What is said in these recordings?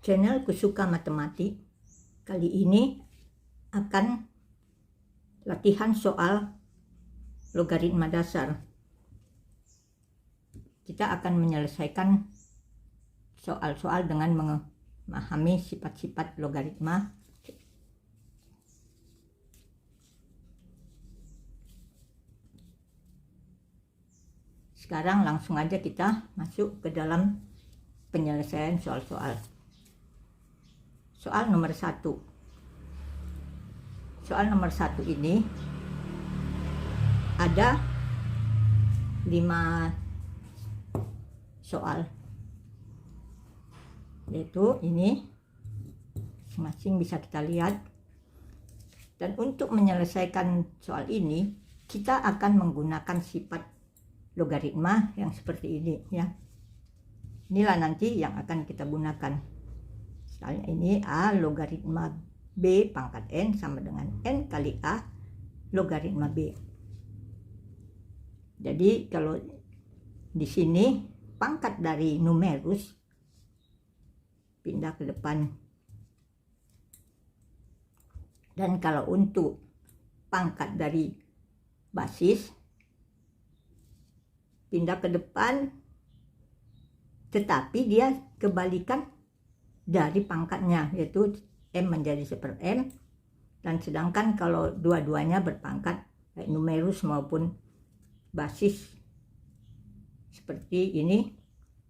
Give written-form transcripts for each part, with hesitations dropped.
channel Kusuka Matematik. Kali ini akan latihan soal logaritma dasar. Kita akan menyelesaikan soal-soal dengan memahami sifat-sifat logaritma. Sekarang langsung aja kita masuk ke dalam penyelesaian soal-soal. Soal nomor 1. Soal nomor 1 ini ada 5 soal, yaitu ini masing-masing bisa kita lihat. Dan untuk menyelesaikan soal ini kita akan menggunakan sifat logaritma yang seperti ini ya. Inilah nanti yang akan kita gunakan. Misalnya ini A logaritma B pangkat N sama dengan N kali A logaritma B. Jadi kalau di sini pangkat dari numerus pindah ke depan. Dan kalau untuk pangkat dari basis pindah ke depan, tetapi dia kebalikan dari pangkatnya, yaitu M menjadi 1/M. Dan sedangkan kalau dua-duanya berpangkat baik numerus maupun basis seperti ini,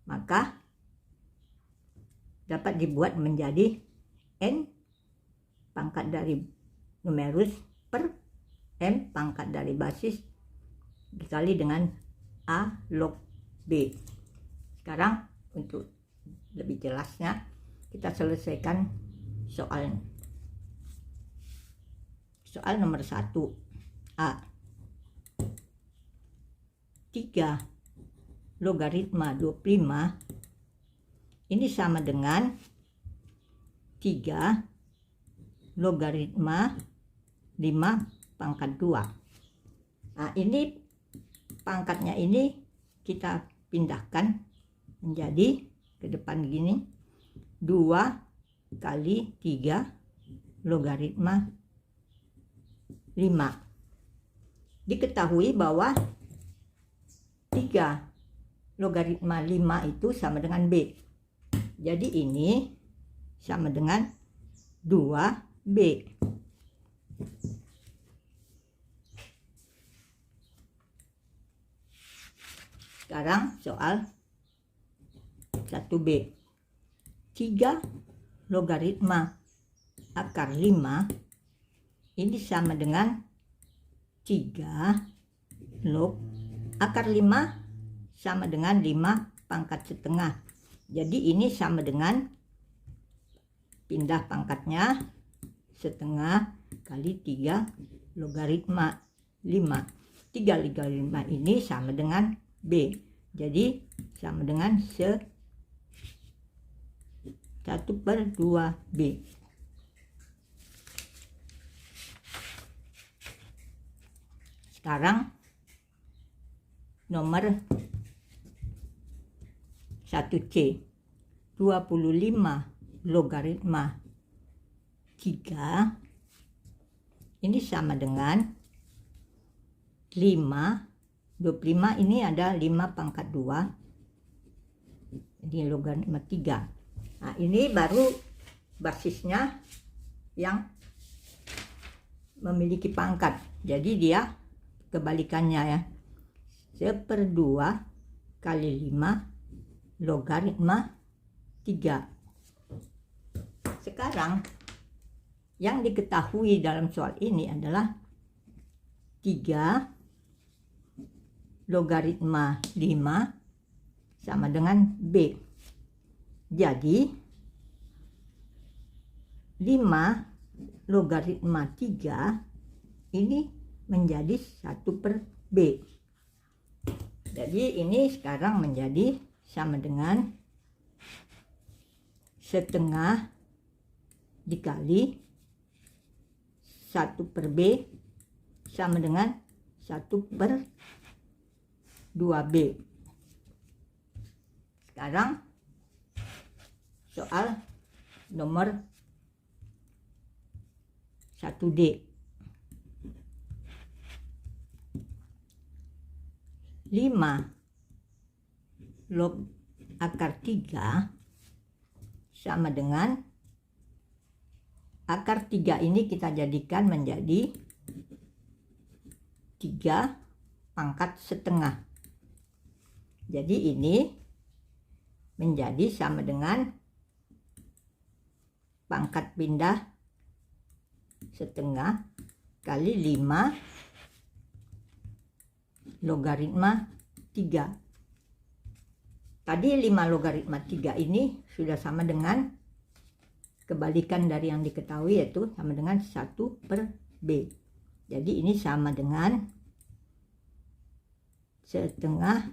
maka dapat dibuat menjadi N pangkat dari numerus per M pangkat dari basis dikali dengan A log B. Sekarang untuk lebih jelasnya kita selesaikan soal nomor 1 A. 3 logaritma 25 ini sama dengan 3 logaritma 5 pangkat 2. Nah, ini pangkatnya ini kita pindahkan menjadi ke depan gini, 2 kali 3 logaritma 5. Diketahui bahwa 3 logaritma 5 itu sama dengan B. Jadi ini sama dengan 2B. Sekarang soal 1B. 3 logaritma akar 5 ini sama dengan 3 log akar 5 sama dengan 5 pangkat setengah. Jadi ini sama dengan pindah pangkatnya setengah kali 3 logaritma 5. 3 logaritma ini sama dengan B. Jadi sama dengan 1/2B. Sekarang nomor 1C. 25 logaritma 3 ini sama dengan 5. 25 ini ada 5 pangkat 2. Jadi logaritma 3. Nah, ini baru basisnya yang memiliki pangkat. Jadi dia kebalikannya ya. 1/2 kali 5 logaritma 3. Sekarang yang diketahui dalam soal ini adalah 3 logaritma 5 sama dengan B. Jadi 5 logaritma 3 ini menjadi 1/B. Jadi ini sekarang menjadi sama dengan setengah dikali 1/B sama dengan 1/2B. Sekarang soal nomor 1D. 5 log akar 3 sama dengan akar 3 ini kita jadikan menjadi 3 pangkat setengah. Jadi ini menjadi sama dengan pangkat pindah setengah kali 5 logaritma 3. Tadi 5 logaritma 3 ini sudah sama dengan kebalikan dari yang diketahui, yaitu sama dengan 1/b. Jadi ini sama dengan setengah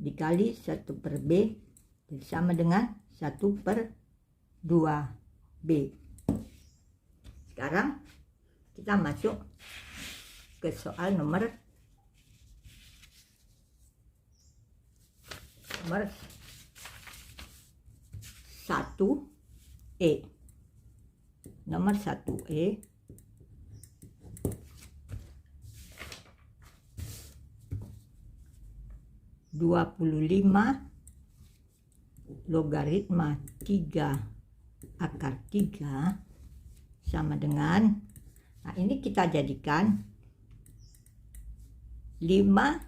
dikali 1/b, jadi sama dengan 1/2b. Sekarang kita masuk ke soal nomor 1E. Nomor 1E. (25 logaritma 3 akar 3 sama dengan, nah ini kita jadikan 5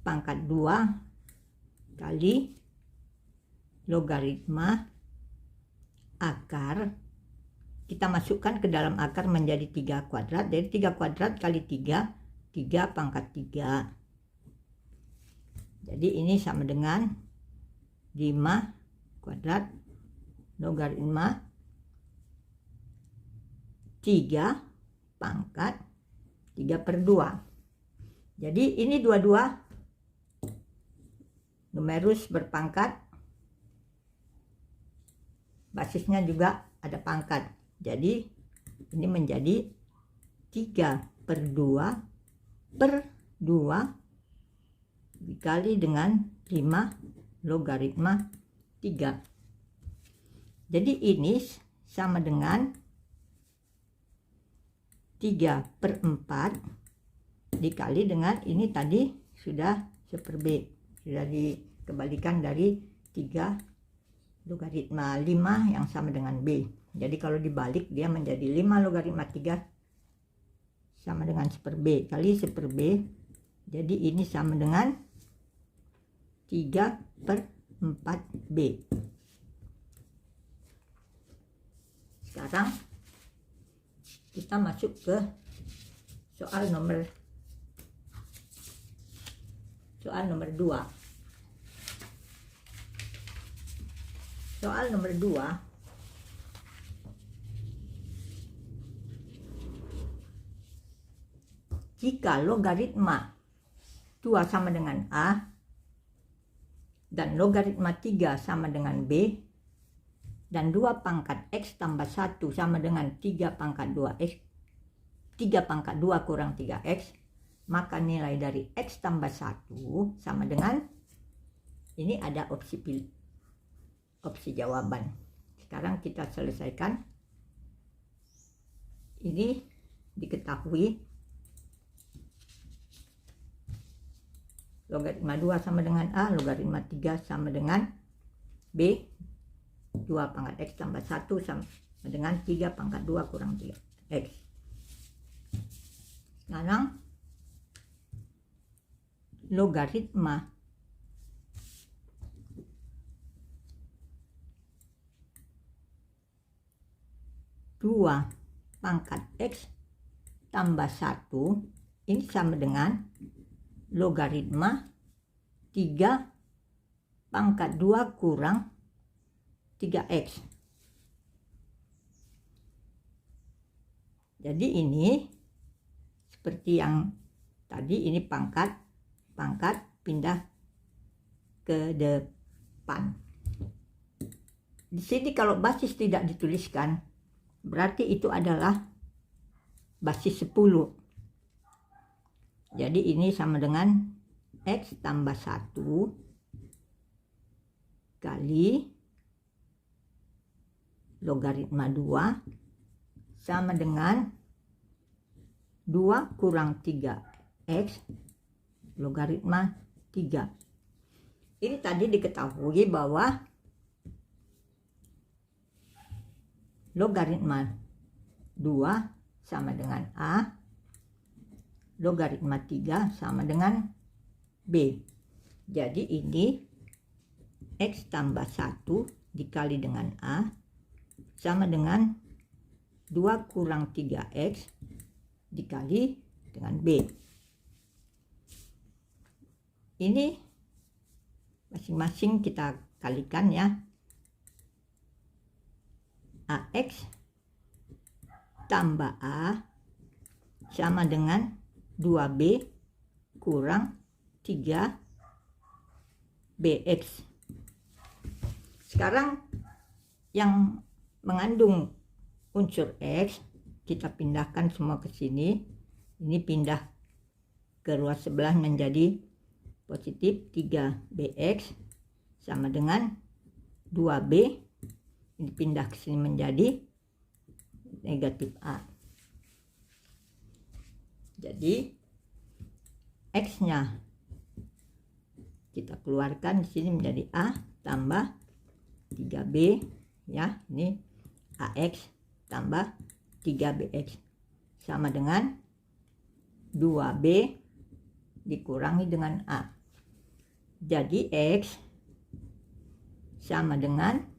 pangkat 2 kali logaritma akar, kita masukkan ke dalam akar menjadi 3 kuadrat, dari 3 kuadrat kali 3 pangkat 3. Jadi ini sama dengan 5 kuadrat logaritma 3 pangkat 3/2. Jadi ini dua-dua numerus berpangkat, basisnya juga ada pangkat. Jadi ini menjadi 3/2 dikali dengan 5 logaritma 3. Jadi ini sama dengan 3/4 dikali dengan ini tadi sudah 1/b, sudah dikembalikan dari 3 logaritma 5 yang sama dengan b. Jadi kalau dibalik dia menjadi 5 logaritma 3 sama dengan 1/b kali 1/b. Jadi ini sama dengan 3/4b. Sekarang kita masuk ke soal nomor 2. Soal nomor 2. Jika logaritma 2 sama dengan A dan logaritma 3 sama dengan B dan 2 pangkat X tambah 1 sama dengan 3 pangkat 2X, 3 pangkat 2 kurang 3X, maka nilai dari X tambah 1 sama dengan, ini ada opsi pilih, opsi jawaban. Sekarang kita selesaikan. Ini diketahui logaritma 2 sama dengan A, logaritma 3 sama dengan B, 2 pangkat X tambah 1 sama dengan 3 pangkat 2 kurang 3X. Sekarang logaritma 2 pangkat X tambah 1 ini sama dengan logaritma 3 pangkat 2 kurang 3X. Jadi ini seperti yang tadi, ini pangkat pindah ke depan. Di sini kalau basis tidak dituliskan, berarti itu adalah basis 10. Jadi ini sama dengan X tambah 1 kali logaritma 2 sama dengan 2 kurang 3x logaritma 3. Ini tadi diketahui bahwa logaritma 2 sama dengan A, logaritma 3 sama dengan B. Jadi ini X tambah 1 dikali dengan A sama dengan 2 kurang 3X dikali dengan B. Ini masing-masing kita kalikan ya. AX tambah A sama dengan 2B kurang 3BX. Sekarang yang mengandung unsur X kita pindahkan semua ke sini. Ini pindah ke ruas sebelah menjadi positif 3BX sama dengan 2B. Ini pindah ke sini menjadi negatif A. Jadi X-nya kita keluarkan di sini menjadi A tambah 3B ya. Ini AX tambah 3BX sama dengan 2B dikurangi dengan A. Jadi X sama dengan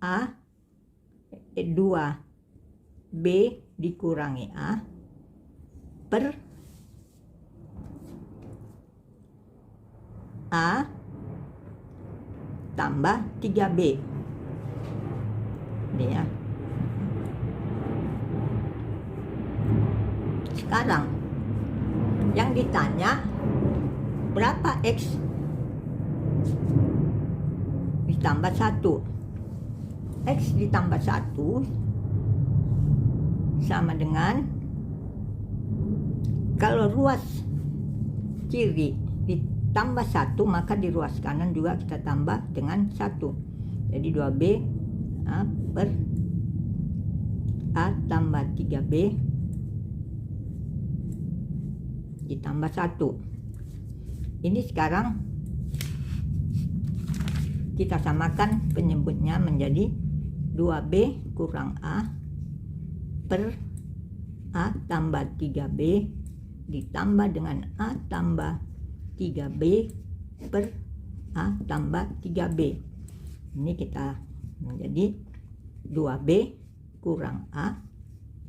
A 2B dikurangi A per A tambah 3B. Ini ya. Sekarang yang ditanya berapa X ditambah 1. X ditambah 1 sama dengan, kalau ruas kiri ditambah 1 maka di ruas kanan juga kita tambah dengan 1. Jadi 2B A per A tambah 3B ditambah 1. Ini sekarang kita samakan penyebutnya menjadi 2B kurang A per A tambah 3B ditambah dengan A tambah 3B per A tambah 3B. Ini kita menjadi 2B kurang A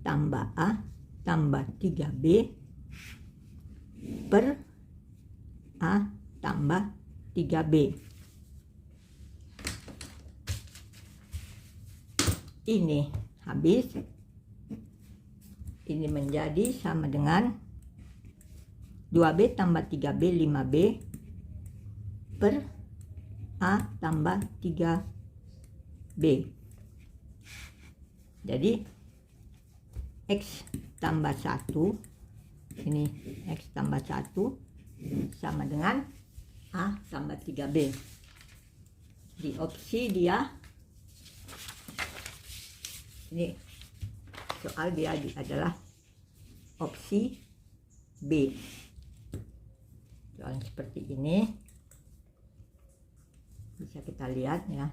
tambah A tambah 3B per A tambah 3B. Ini habis. Ini menjadi sama dengan 2B tambah 3B 5B per A tambah 3B. Jadi X tambah 1, ini X tambah 1 sama dengan A tambah 3B. Di opsi dia, ini soal dia adalah opsi B. Soal seperti ini bisa kita lihat ya,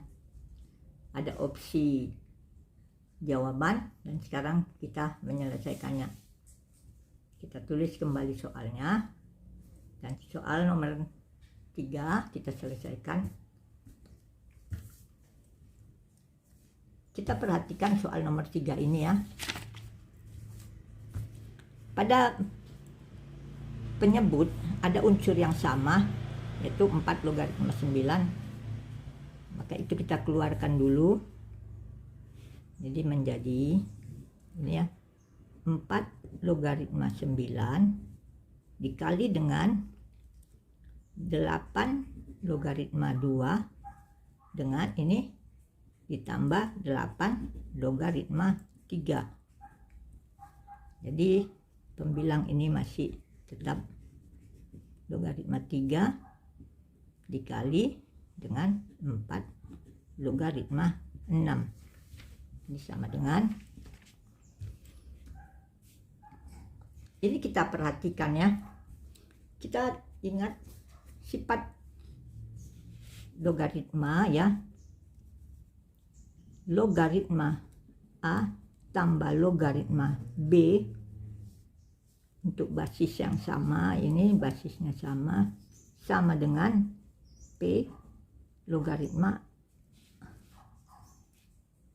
ada opsi jawaban dan sekarang kita menyelesaikannya. Kita tulis kembali soalnya dan soal nomor 3 kita selesaikan. Kita perhatikan soal nomor 3 ini ya. Pada penyebut ada unsur yang sama, yaitu 4 logaritma 9. Maka itu kita keluarkan dulu. Jadi menjadi ini ya, 4 logaritma 9 dikali dengan 8 logaritma 2 dengan ini ditambah 8 logaritma 3. Jadi pembilang ini masih tetap logaritma 3 dikali dengan 4 logaritma 6. Ini sama dengan, ini kita perhatikan ya, kita ingat sifat logaritma ya, logaritma A tambah logaritma B untuk basis yang sama, ini basisnya sama dengan P logaritma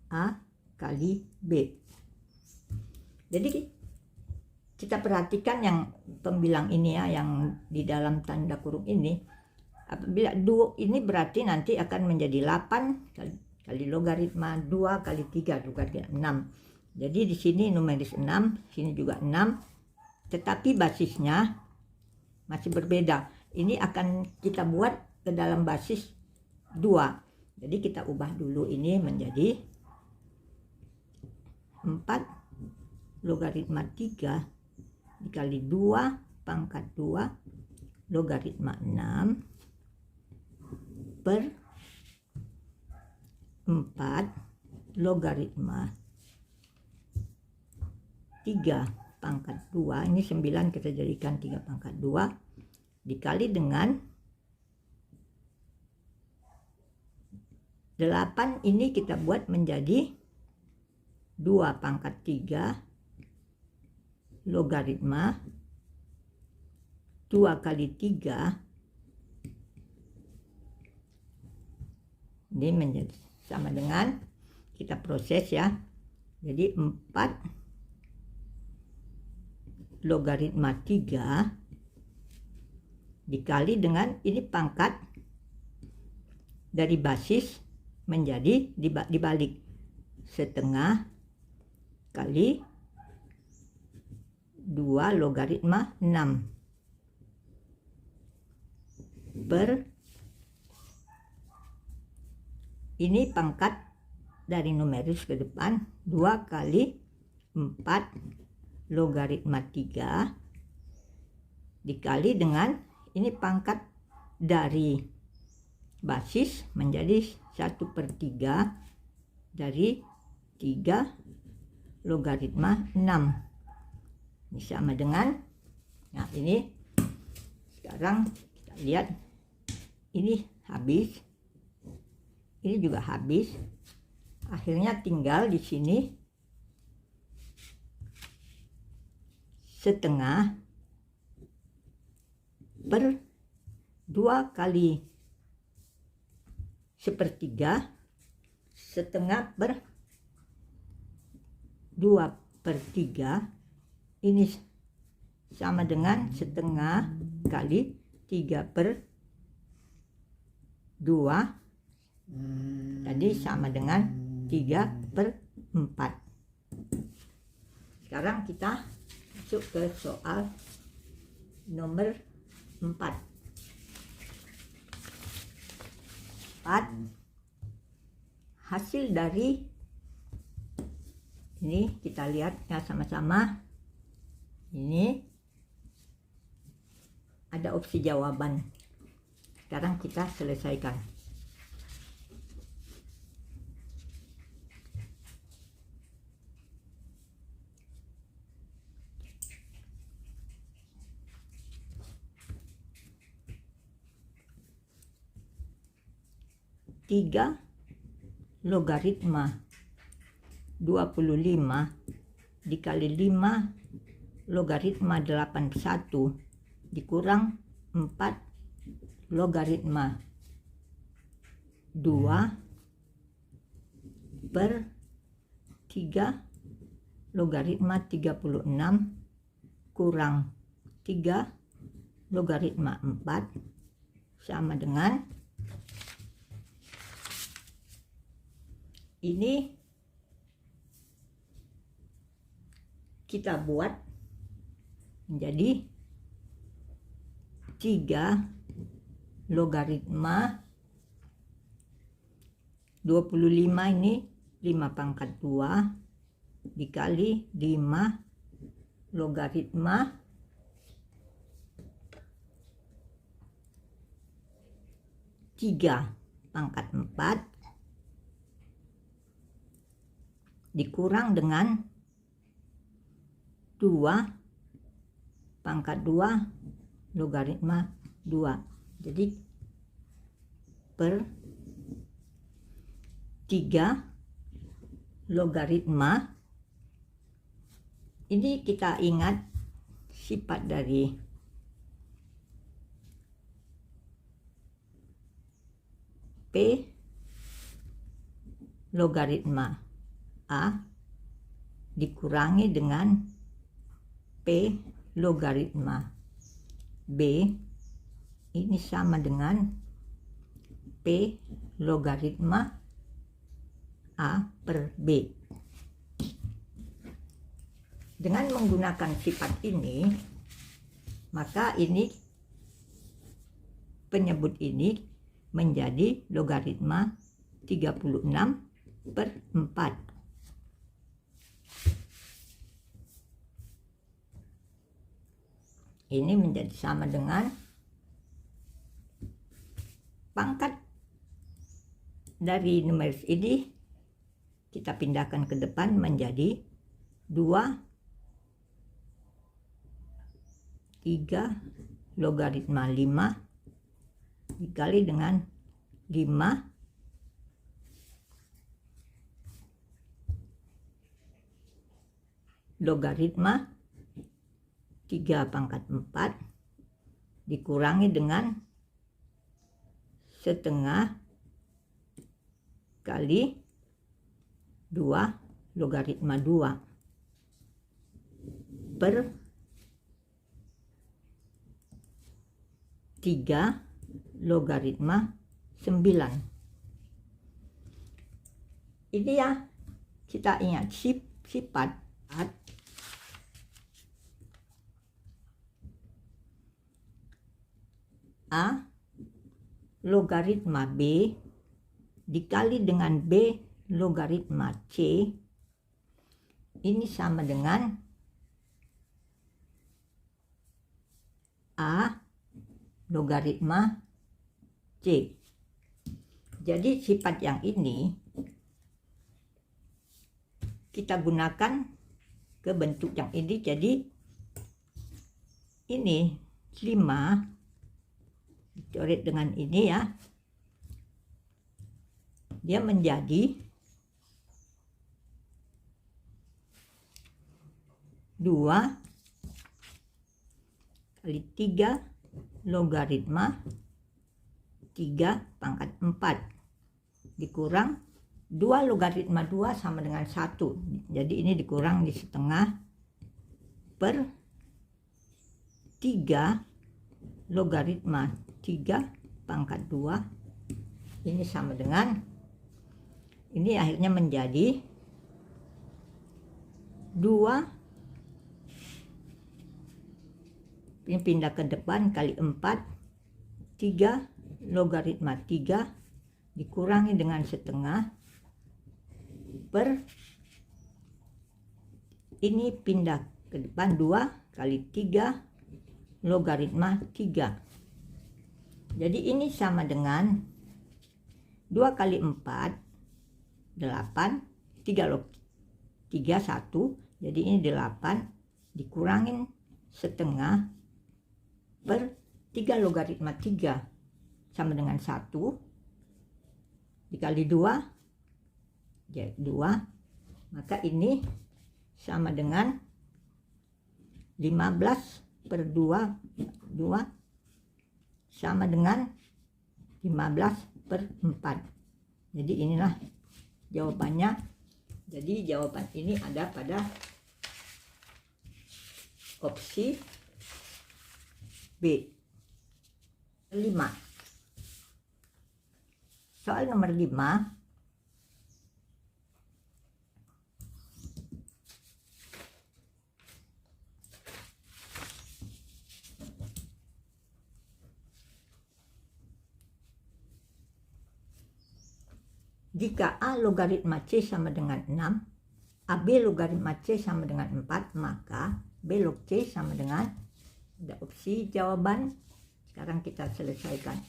A kali B. Jadi kita perhatikan yang pembilang ini ya, yang di dalam tanda kurung ini, apabila duo ini berarti nanti akan menjadi 8 kali logaritma 2 kali 3 logaritma 6. Jadi di sini numeris 6, sini juga 6, tetapi basisnya masih berbeda. Ini akan kita buat ke dalam basis 2. Jadi kita ubah dulu ini menjadi 4 logaritma 3 dikali 2 pangkat 2 logaritma 6 per 4 logaritma 3 pangkat 2, ini 9 kita jadikan 3 pangkat 2 dikali dengan 8, ini kita buat menjadi 2 pangkat 3 logaritma 2 kali 3, ini menjadi sama dengan, kita proses ya, jadi 4 logaritma 3 dikali dengan, ini pangkat dari basis menjadi dibalik, setengah kali 2 logaritma 6 per, ini pangkat dari numeris ke depan, 2 kali 4 logaritma 3 dikali dengan, ini pangkat dari basis menjadi 1/3 dari 3 logaritma 6. Ini sama dengan, nah ini sekarang kita lihat, ini habis, ini juga habis, akhirnya tinggal di sini setengah per 2 kali 1/3 setengah per 2/3, ini sama dengan setengah kali 3/2, tadi sama dengan 3/4. Sekarang kita masuk ke soal nomor 4. Hasil dari ini kita lihat ya sama-sama, ini ada opsi jawaban. Sekarang kita selesaikan. Tiga logaritma 25 dikali 5 logaritma 81 dikurang 4 logaritma 2 per 3 logaritma 36 kurang 3 logaritma 4 sama dengan, ini kita buat menjadi 3 logaritma 25, ini 5 pangkat 2 dikali 5 logaritma 3 pangkat 4 dikurang dengan 2 pangkat 2 logaritma 2. Jadi per 3 logaritma. Ini kita ingat sifat dari P logaritma A dikurangi dengan P logaritma B, ini sama dengan P logaritma A per B. Dengan menggunakan sifat ini, maka ini penyebut ini menjadi logaritma 36 per 4. Ini menjadi sama dengan pangkat dari numeris ini kita pindahkan ke depan menjadi 2 3 logaritma 5 dikali dengan 5 logaritma 3 pangkat 4 dikurangi dengan setengah kali 2 logaritma 2 per 3 logaritma 9. Ini ya, kita ingat sifat A logaritma B dikali dengan B logaritma C ini sama dengan A logaritma C. Jadi sifat yang ini kita gunakan ke bentuk yang ini. Jadi ini 5 dicoret dengan ini ya, dia menjadi 2 kali 3 logaritma 3 pangkat 4 dikurang 2 logaritma 2 sama dengan 1. Jadi ini dikurang di setengah per 3 logaritma 3 pangkat 2 ini sama dengan ini akhirnya menjadi 2 ini pindah ke depan kali 4 3 logaritma 3 dikurangi dengan setengah per ini pindah ke depan 2 kali 3 logaritma 3. Jadi ini sama dengan 2 kali 4 8 3 1. Jadi ini 8 dikurangin setengah per 3 logaritma 3 sama dengan 1 dikali 2 jadi 2, maka ini sama dengan 15 per 2 sama dengan 15 per 4. Jadi inilah jawabannya. Jadi jawaban ini ada pada opsi B. 5. Soal nomor 5. Jika A logaritma C sama dengan 6, AB logaritma C sama dengan 4, maka B log C sama dengan, ada opsi jawaban. Sekarang kita selesaikan.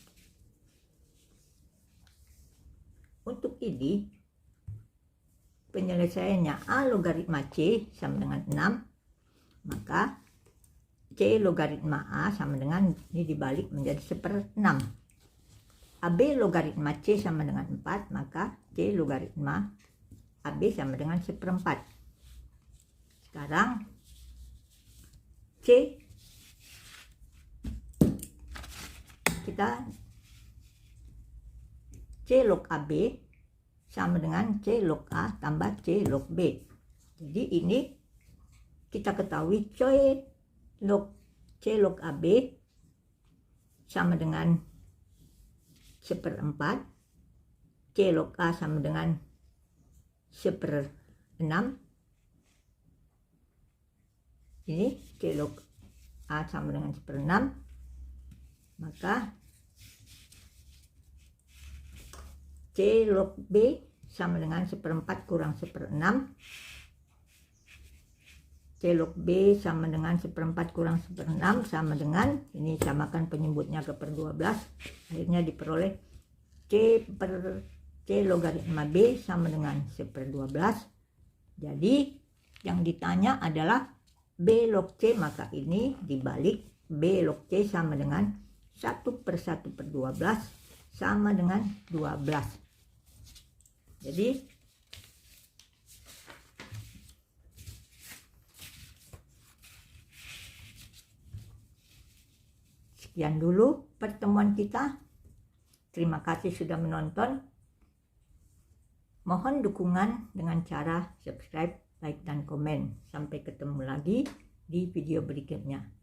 ini penyelesaiannya A logaritma C sama dengan 6, maka C logaritma A sama dengan, ini dibalik menjadi 1/6. AB logaritma C sama dengan 4, maka C logaritma AB sama dengan 1/4. Sekarang C log AB sama dengan C log A tambah C log B. Jadi ini kita ketahui C log AB sama dengan 1/4, C log A sama dengan 1/6. Ini C log A sama dengan 1/6, maka C log B sama dengan 1/4 kurang 1/6. C log B sama dengan 1/4 kurang 1/6 sama dengan, ini samakan penyebutnya ke per 12, akhirnya diperoleh C logaritma B sama dengan 1/12. Jadi yang ditanya adalah B log C, maka ini dibalik, B log C sama dengan 1/1/12 sama dengan 12. Jadi sekian dulu pertemuan kita. Terima kasih sudah menonton. Mohon dukungan dengan cara subscribe, like, dan komen. Sampai ketemu lagi di video berikutnya.